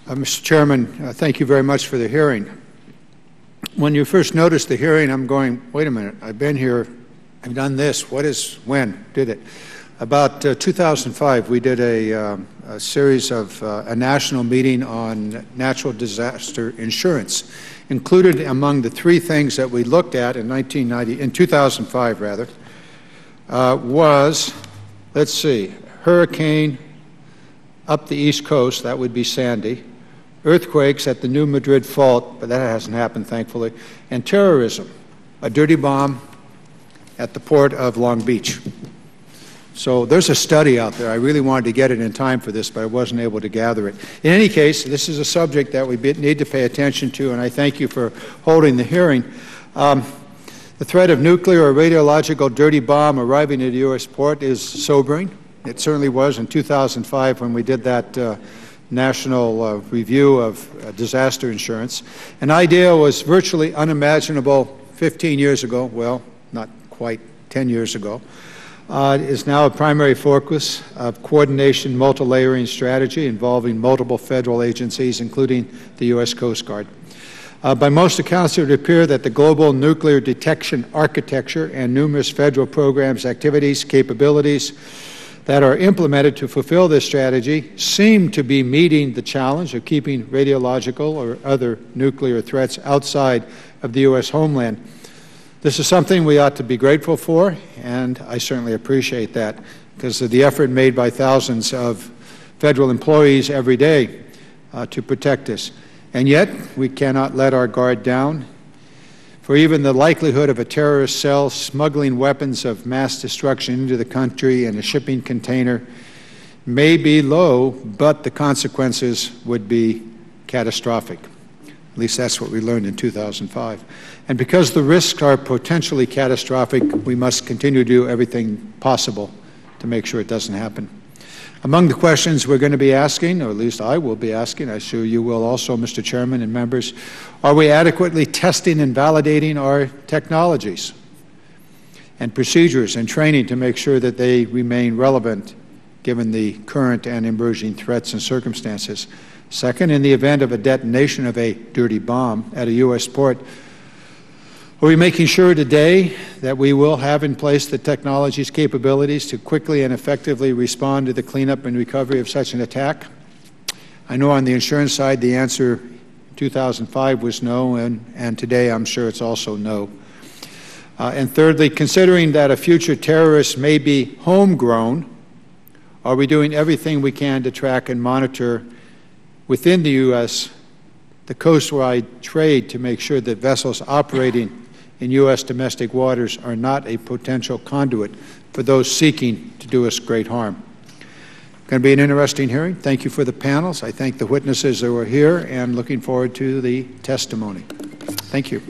Mr. Chairman, thank you very much for the hearing. When you first noticed the hearing, I'm going, wait a minute, I've been here, I've done this, when did it? About 2005, we did a series of a national meeting on natural disaster insurance. Included among the three things that we looked at in 2005 rather, was, let's see, hurricane up the East Coast, that would be Sandy, earthquakes at the New Madrid Fault, but that hasn't happened, thankfully, and terrorism, a dirty bomb at the port of Long Beach. So there's a study out there. I really wanted to get it in time for this, but I wasn't able to gather it. In any case, this is a subject that we need to pay attention to, and I thank you for holding the hearing. The threat of nuclear or radiological dirty bomb arriving at a U.S. port is sobering. It certainly was in 2005 when we did that national review of disaster insurance. An idea was virtually unimaginable 15 years ago, well, not quite 10 years ago. It is now a primary focus of coordination multi-layering strategy involving multiple federal agencies, including the U.S. Coast Guard. By most accounts, it would appear that the global nuclear detection architecture and numerous federal programs, activities, capabilities that are implemented to fulfill this strategy seem to be meeting the challenge of keeping radiological or other nuclear threats outside of the U.S. homeland. This is something we ought to be grateful for, and I certainly appreciate that because of the effort made by thousands of federal employees every day to protect us. And yet, we cannot let our guard down, for even the likelihood of a terrorist cell smuggling weapons of mass destruction into the country in a shipping container may be low, but the consequences would be catastrophic. At least that's what we learned in 2005. And because the risks are potentially catastrophic, we must continue to do everything possible to make sure it doesn't happen. Among the questions we're going to be asking, or at least I will be asking, I'm sure you will also, Mr. Chairman and members, are we adequately testing and validating our technologies and procedures and training to make sure that they remain relevant given the current and emerging threats and circumstances? Second, in the event of a detonation of a dirty bomb at a U.S. port, are we making sure today that we will have in place the technology's capabilities to quickly and effectively respond to the cleanup and recovery of such an attack? I know on the insurance side the answer in 2005 was no, and today I'm sure it's also no. And thirdly, considering that a future terrorist may be homegrown, are we doing everything we can to track and monitor within the U.S. the coastwide trade to make sure that vessels operating in U.S. domestic waters are not a potential conduit for those seeking to do us great harm? Going to be an interesting hearing. Thank you for the panels. I thank the witnesses that were here and looking forward to the testimony. Thank you.